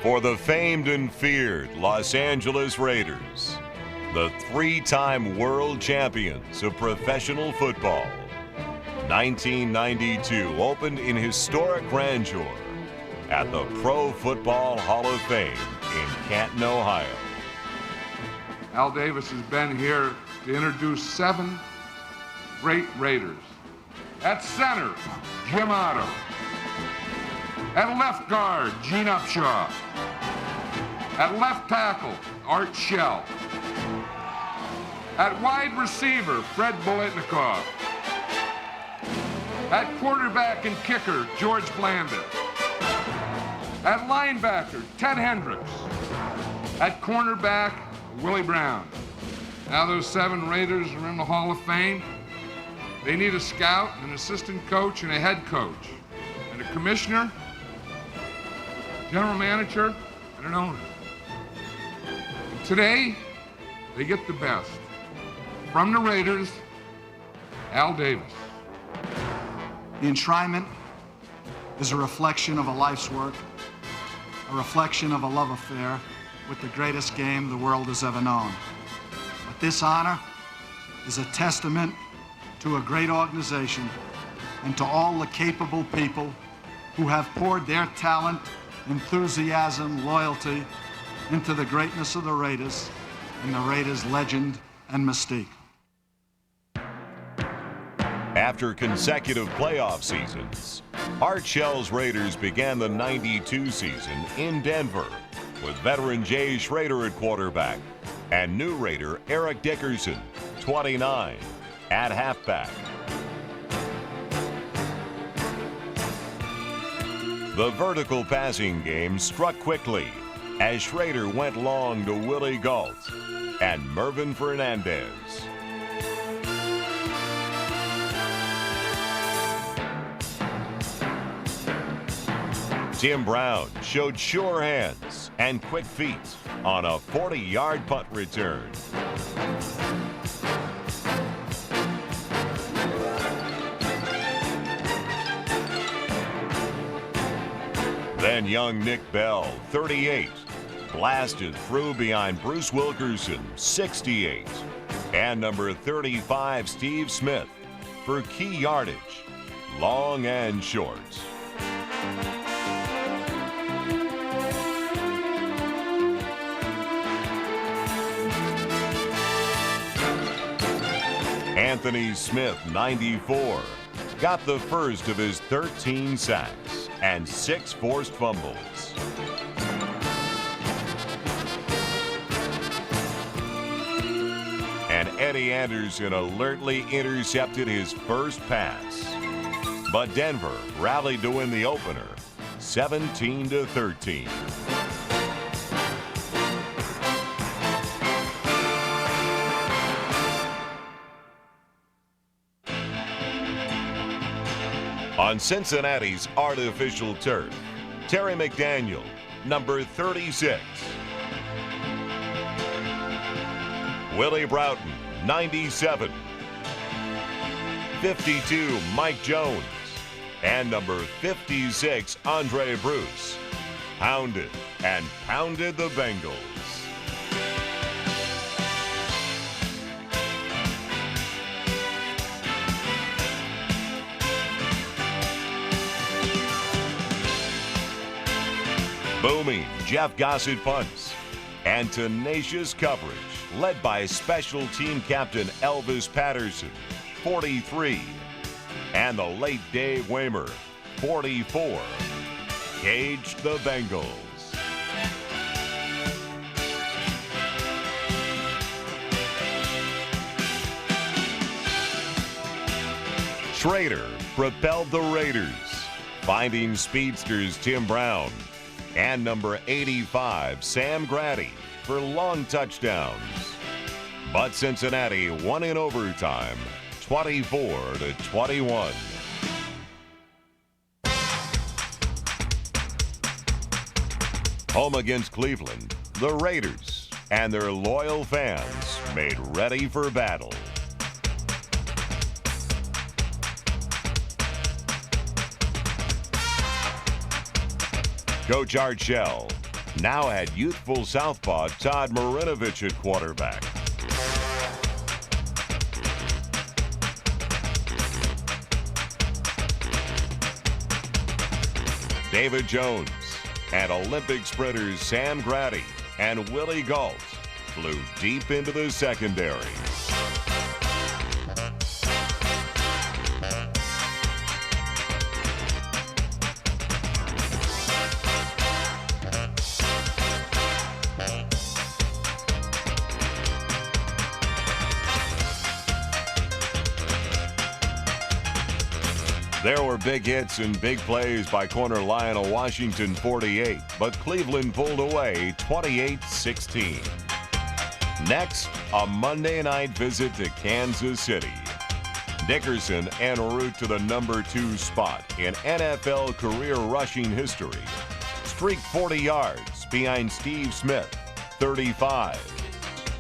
For the famed and feared Los Angeles Raiders, the three-time world champions of professional football, 1992 opened in historic grandeur at the Pro Football Hall of Fame in Canton, Ohio. Al Davis has been here to introduce 7 great Raiders. At center, Jim Otto. At left guard, Gene Upshaw. At left tackle, Art Shell. At wide receiver, Fred Bolitnikoff. At quarterback and kicker, George Blanda. At linebacker, Ted Hendricks. At cornerback, Willie Brown. Now those 7 Raiders are in the Hall of Fame. They need a scout, an assistant coach, and a head coach, and a commissioner, general manager, and an owner. And today, they get the best. From the Raiders, Al Davis. The enshrinement is a reflection of a life's work, a reflection of a love affair with the greatest game the world has ever known. But this honor is a testament to a great organization and to all the capable people who have poured their talent, enthusiasm, loyalty into the greatness of the Raiders and the Raiders' legend and mystique. After consecutive playoff seasons, Art Shell's Raiders began the '92 season in Denver with veteran Jay Schrader at quarterback and new Raider Eric Dickerson, 29, at halfback. The vertical passing game struck quickly as Schrader went long to Willie Gault and Mervin Fernandez. Tim Brown showed sure hands and quick feet on a 40-yard punt return. Then young Nick Bell, 38, blasted through behind Bruce Wilkerson, 68, and number 35, Steve Smith, for key yardage, long and short. Anthony Smith, 94, got the first of his 13 sacks and 6 forced fumbles. And Eddie Anderson alertly intercepted his first pass. But Denver rallied to win the opener, 17-13. On Cincinnati's artificial turf, Terry McDaniel, number 36. Willie Broughton, 97. 52, Mike Jones. And number 56, Andre Bruce, pounded and pounded the Bengals. Booming Jeff Gossett punts and tenacious coverage led by special team captain Elvis Patterson, 43, and the late Dave Waymer, 44, caged the Bengals. Schrader propelled the Raiders, finding speedsters Tim Brown and number 85, Sam Grady, for long touchdowns. But Cincinnati won in overtime, 24-21. Home against Cleveland, the Raiders and their loyal fans made ready for battle. Coach Art Shell, now had youthful southpaw Todd Marinovich at quarterback. David Jones and Olympic sprinters Sam Grady and Willie Gault flew deep into the secondary. There were big hits and big plays by corner Lionel Washington, 48, but Cleveland pulled away 28-16. Next, a Monday night visit to Kansas City. Dickerson en route to the number 2 spot in NFL career rushing history. Streaked 40 yards behind Steve Smith, 35,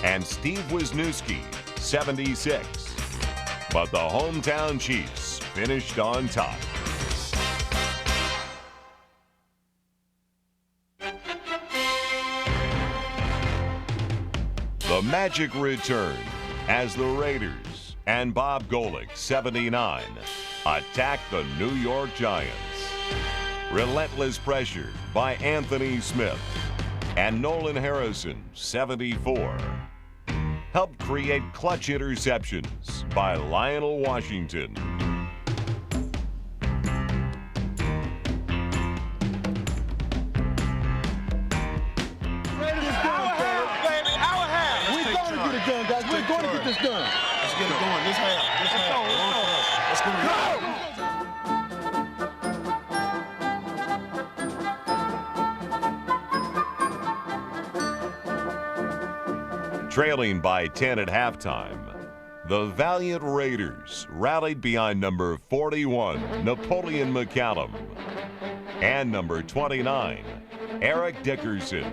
and Steve Wisniewski, 76. But the hometown Chiefs finished on top. The magic returned as the Raiders and Bob Golick, 79, attacked the New York Giants. Relentless pressure by Anthony Smith and Nolan Harrison, 74, helped create clutch interceptions by Lionel Washington. We're going to get this done. Let's get it going. This half. Let's go. Trailing by 10 at halftime, the valiant Raiders rallied behind number 41, Napoleon McCallum, and number 29, Eric Dickerson.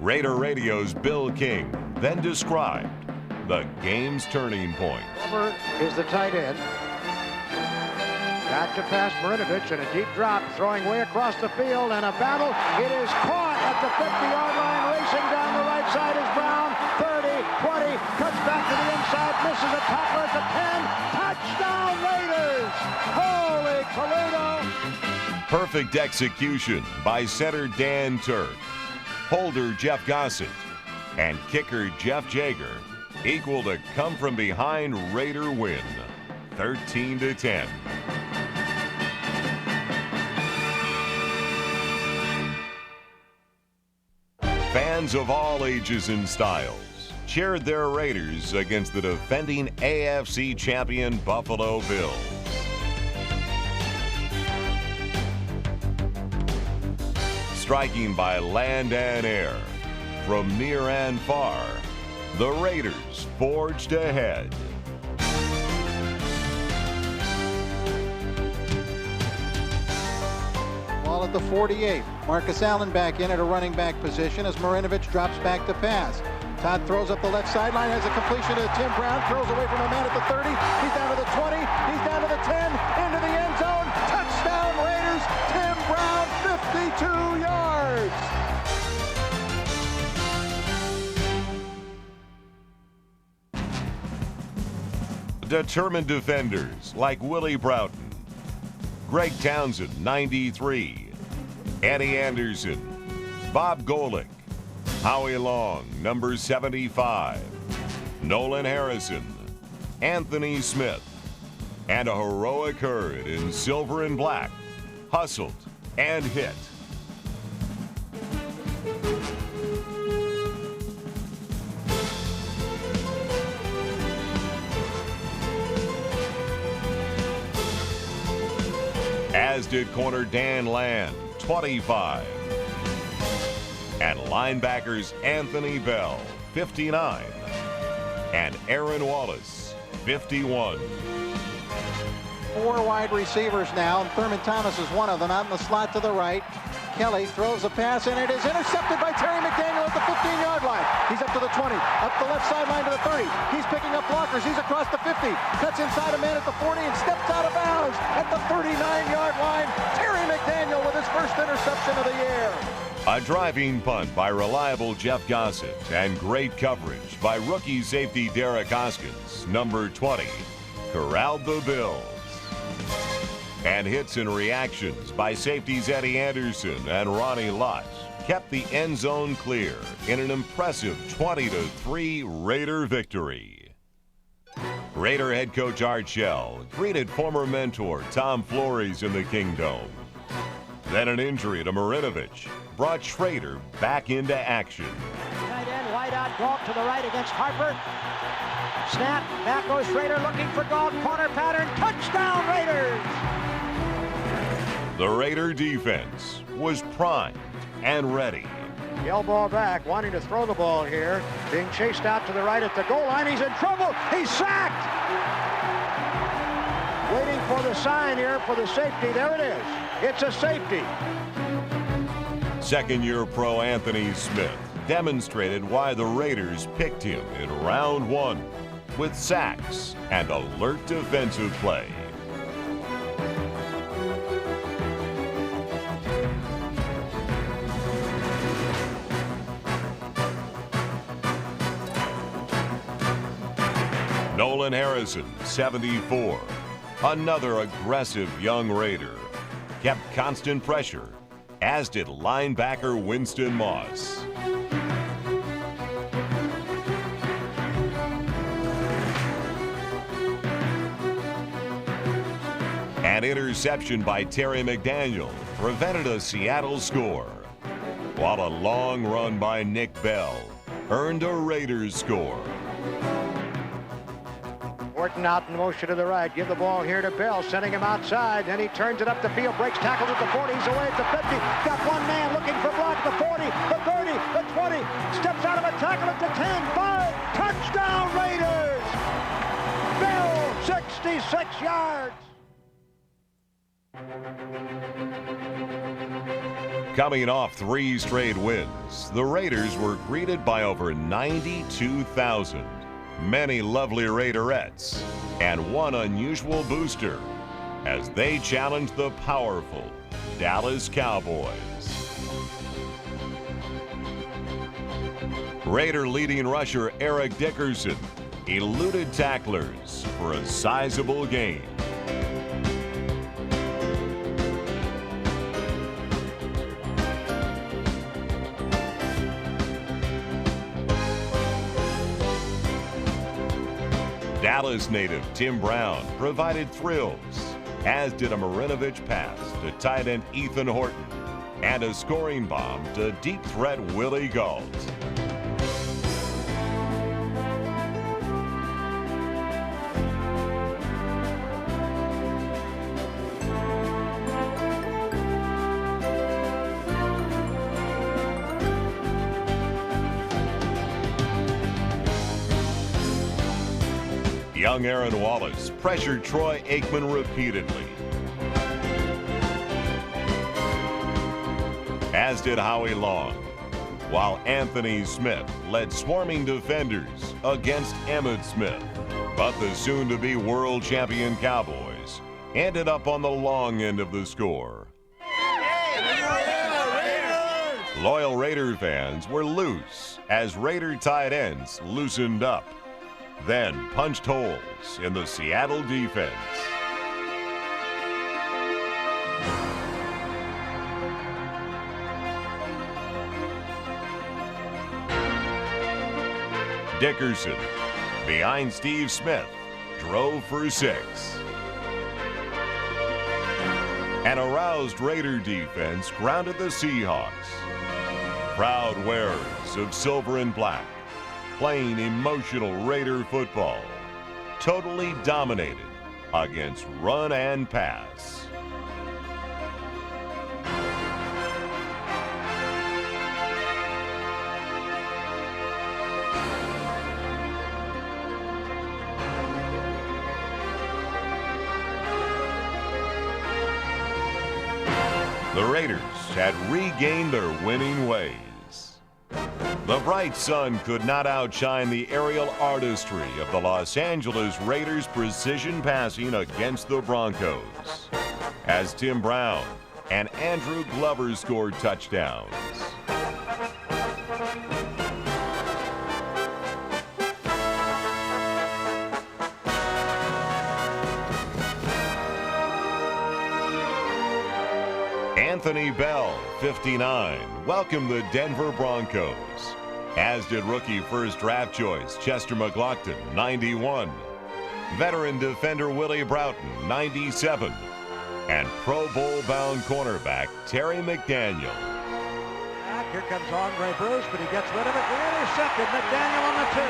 Raider Radio's Bill King then described the game's turning point. Over is the tight end. Back to pass Marinovich and a deep drop, throwing way across the field, and a battle. It is caught at the 50-yard line, racing down the right side is Brown. 30, 20, cuts back to the inside, misses a tackler at the 10. Touchdown Raiders! Holy Toledo! Perfect execution by center Dan Turk, holder Jeff Gossett, and kicker Jeff Jager equaled a come-from-behind Raider win, 13-10. Fans of all ages and styles cheered their Raiders against the defending AFC champion Buffalo Bills. Striking by land and air, from near and far, the Raiders forged ahead. Ball at the 48. Marcus Allen back in at a running back position as Marinovich drops back to pass. Todd throws up the left sideline, has a completion to Tim Brown, throws away from a man at the 30. He's down to the 20, he's down to the 10, into the end zone. Touchdown Raiders, Tim Brown, 52 yards. Determined defenders like Willie Broughton, Greg Townsend, 93, Eddie Anderson, Bob Golick, Howie Long, number 75, Nolan Harrison, Anthony Smith, and a heroic herd in silver and black hustled and hit. As did corner Dan Land, 25. And linebackers Anthony Bell, 59. And Aaron Wallace, 51. 4 wide receivers now, and Thurman Thomas is one of them out in the slot to the right. Kelly throws a pass, and it is intercepted by Terry McDaniel at the 15-yard line. He's up to the 20, up the left sideline to the 30. He's picking up blockers. He's across the 50, cuts inside a man at the 40, and steps out of bounds at the 39-yard line. Terry McDaniel with his first interception of the year. A driving punt by reliable Jeff Gossett and great coverage by rookie safety Derek Hoskins, number 20, corralled the Bills. And hits and reactions by safeties Eddie Anderson and Ronnie Lott kept the end zone clear in an impressive 20-3 Raider victory. Raider head coach Art Shell greeted former mentor Tom Flores in the Kingdome. Then an injury to Marinovich brought Schrader back into action. Tight end, wide out, Galt to the right against Harper. Snap, back goes Schrader looking for Galt, corner pattern, touchdown Raiders! The Raider defense was primed and ready. Yell ball back, wanting to throw the ball here. Being chased out to the right at the goal line. He's in trouble. He's sacked. Waiting for the sign here for the safety. There it is. It's a safety. Second-year pro Anthony Smith demonstrated why the Raiders picked him in round one with sacks and alert defensive play. Nolan Harrison, 74, another aggressive young Raider, kept constant pressure, as did linebacker Winston Moss. An interception by Terry McDaniel prevented a Seattle score, while a long run by Nick Bell earned a Raiders score. Orton out in motion to the right. Give the ball here to Bell, sending him outside. Then he turns it up the field, breaks tackles at the 40. He's away at the 50. Got one man looking for block at the 40, the 30, the 20. Steps out of a tackle at the 10. 5. Touchdown Raiders! Bell, 66 yards. Coming off 3 straight wins, the Raiders were greeted by over 92,000. Many lovely Raiderettes, and one unusual booster as they challenged the powerful Dallas Cowboys. Raider leading rusher Eric Dickerson eluded tacklers for a sizable gain. Dallas native Tim Brown provided thrills, as did a Marinovich pass to tight end Ethan Horton and a scoring bomb to deep threat Willie Gault. Young Aaron Wallace pressured Troy Aikman repeatedly, as did Howie Long, while Anthony Smith led swarming defenders against Emmitt Smith. But the soon-to-be world champion Cowboys ended up on the long end of the score. Loyal Raider fans were loose as Raider tight ends loosened up, then punched holes in the Seattle defense. Dickerson, behind Steve Smith, drove for 6. An aroused Raider defense grounded the Seahawks. Proud wearers of silver and black, playing emotional Raider football, totally dominated against run and pass. The Raiders had regained their winning ways. The bright sun could not outshine the aerial artistry of the Los Angeles Raiders' precision passing against the Broncos, as Tim Brown and Andrew Glover scored touchdowns. Anthony Bell, 59, welcomed the Denver Broncos, as did rookie first draft choice Chester McLaughlin, 91, veteran defender Willie Broughton, 97, and Pro Bowl-bound cornerback Terry McDaniel. Here comes Andre Bruce, but he gets rid of it. Intercepted. McDaniel on the 2.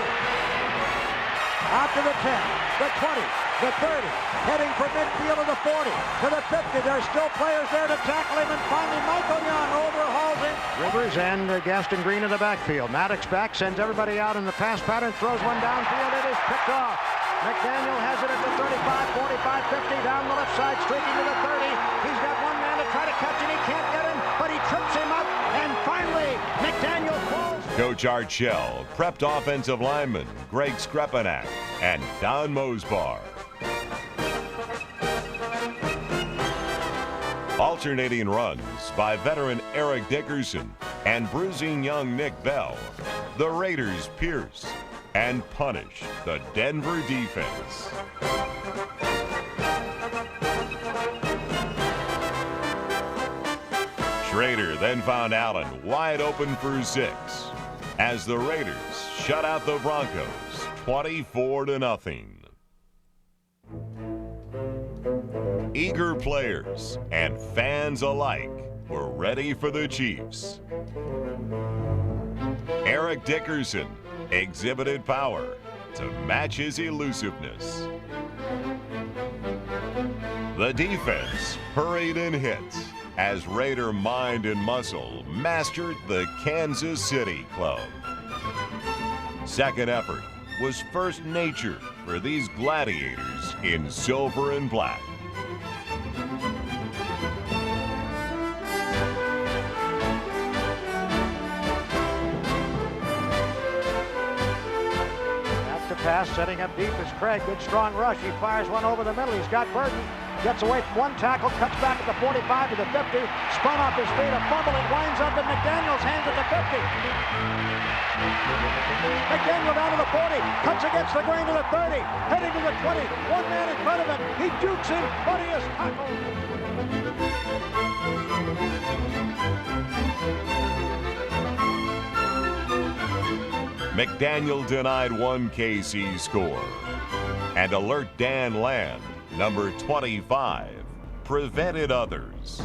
Out to the 10, the 20, the 30, heading for midfield of the 40, to the 50. There's still players there to tackle him, and finally Michael Young overhauls him. Rivers and Gaston Green in the backfield. Maddox back, sends everybody out in the pass pattern, throws one downfield. It is picked off. McDaniel has it at the 35, 45, 50, down the left side, streaking to the 30. He's got one man to try to catch him. He can't get him, but he trips him up, and finally McDaniel falls. Coach Art Shell prepped offensive linemen Greg Skrepenak and Don Mosbar. Alternating runs by veteran Eric Dickerson and bruising young Nick Bell, the Raiders pierce and punish the Denver defense. Schrader then found Allen wide open for 6 as the Raiders shut out the Broncos 24-0. Eager players and fans alike were ready for the Chiefs. Eric Dickerson exhibited power to match his elusiveness. The defense hurried and hit as Raider mind and muscle mastered the Kansas City club. Second effort was first nature for these gladiators in silver and black. Pass setting up deep is Craig. Good strong rush. He fires one over the middle. He's got Burton. Gets away from one tackle. Cuts back at the 45 to the 50. Spun off his feet. A fumble. It winds up in McDaniel's hands at the 50. McDaniel down to the 40. Cuts against the grain to the 30. Heading to the 20. One man in front of him. He jukes him, but he is tackled. McDaniel denied one KC score, and alert Dan Land, number 25, prevented others.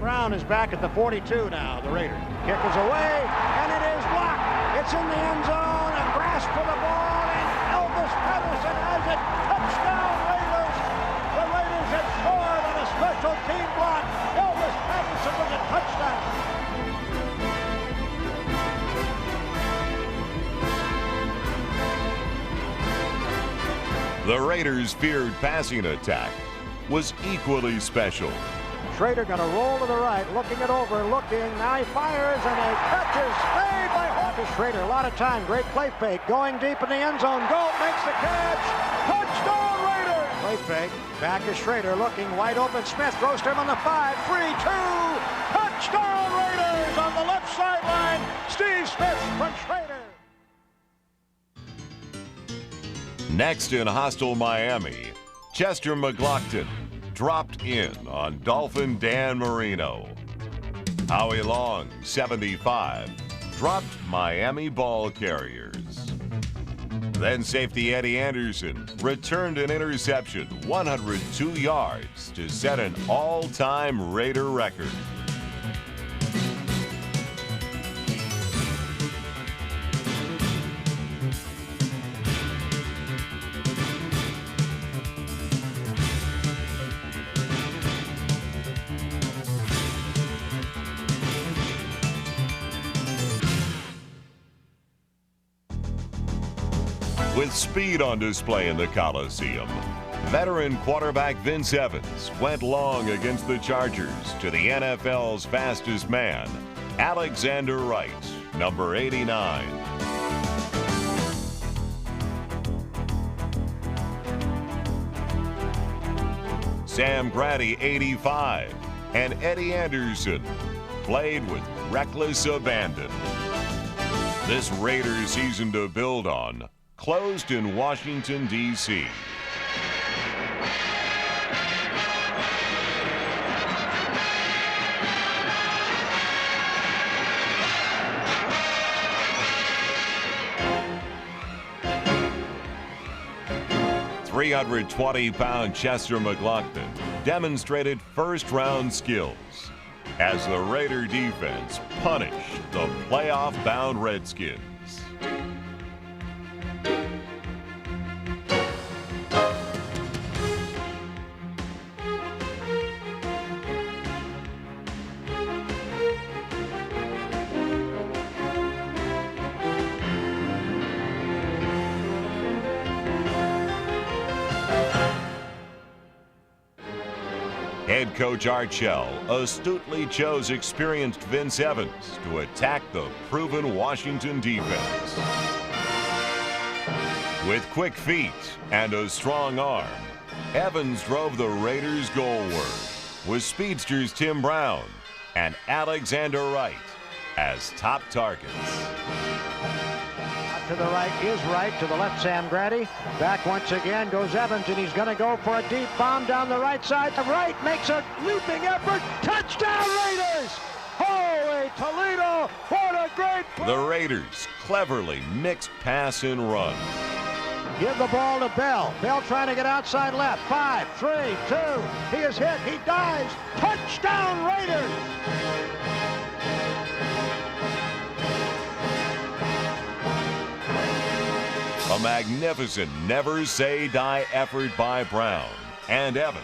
Brown is back at the 42 now, the Raiders. Kick is away, and it is blocked. It's in the end zone, a grasp for the ball, and Elvis Patterson has it. Touchdown, Raiders. The Raiders have scored on a special team block. Elvis Patterson with a touchdown. The Raiders' feared passing attack was equally special. Schrader going to roll to the right, looking it over, looking. Now he fires, and a catch is made by Marcus Schrader. A lot of time, great play fake, going deep in the end zone. Gold makes the catch. Touchdown, Raiders! Play fake. Back is Schrader looking wide open. Smith throws to him on the 5, 3-2. Touchdown, Raiders on the left sideline. Steve Smith from Schrader. Next in hostile Miami, Chester McLaughlin dropped in on Dolphin Dan Marino. Howie Long, 75, dropped Miami ball carriers. Then safety Eddie Anderson returned an interception 102 yards to set an all-time Raider record. With speed on display in the Coliseum, Veteran quarterback Vince Evans went long against the Chargers to the NFL's fastest man, Alexander Wright, number 89. Sam Grady, 85, and Eddie Anderson played with reckless abandon. This Raiders season to build on closed in Washington, D.C. .320-pound Chester McLaughlin demonstrated first-round skills as the Raider defense punished the playoff-bound Redskins. Head coach Art Shell astutely chose experienced Vince Evans to attack the proven Washington defense. With quick feet and a strong arm, Evans drove the Raiders goalward with speedsters Tim Brown and Alexander Wright as top targets. To the right is Wright, to the left Sam Grady. Back once again goes Evans, and he's going to go for a deep bomb down the right side. Wright makes a leaping effort. Touchdown Raiders! Holy Toledo, what a great play! The Raiders cleverly mixed pass and run. Give the ball to Bell. Bell trying to get outside left. 5, 3, 2. He is hit. He dives. Touchdown Raiders! A magnificent never-say-die effort by Brown and Evans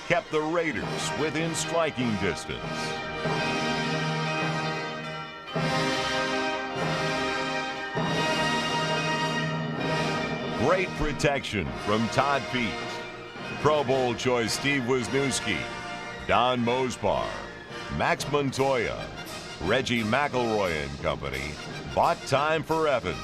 kept the Raiders within striking distance. Great protection from Todd Pete, Pro Bowl choice Steve Wisniewski, Don Mosbar, Max Montoya, Reggie McElroy and company bought time for Evans.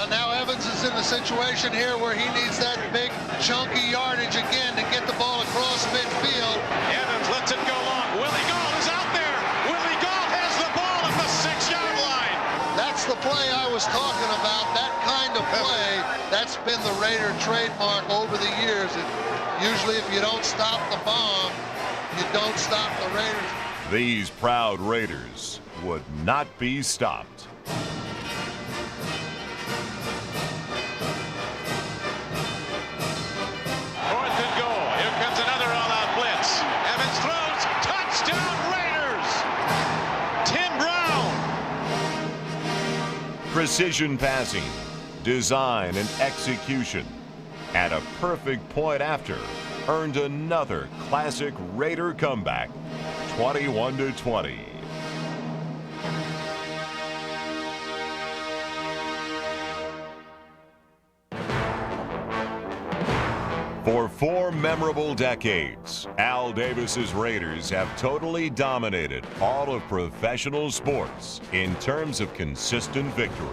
Now Evans is in the situation here where he needs that big chunky yardage again to get the ball across midfield. Evans lets it go long. Willie Gault is out there. Willie Gault has the ball at the 6-yard line. That's the play I was talking about. That kind of play, that's been the Raider trademark over the years. And usually if you don't stop the bomb, you don't stop the Raiders. These proud Raiders would not be stopped. Precision passing, design, and execution at a perfect point after earned another classic Raider comeback, 21-20. For 4 memorable decades, Al Davis's Raiders have totally dominated all of professional sports in terms of consistent victory.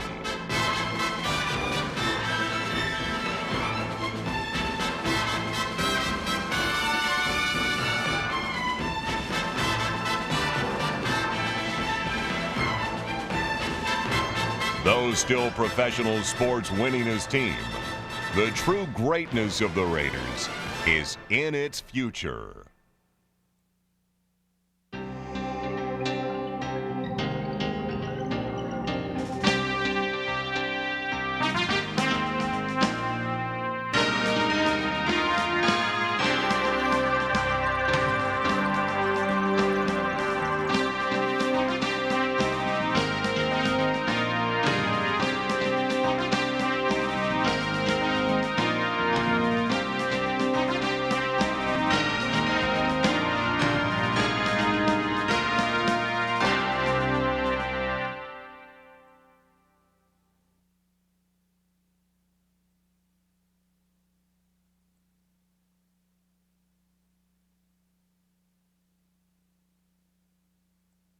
Though still professional sports winningest team, the true greatness of the Raiders is in its future.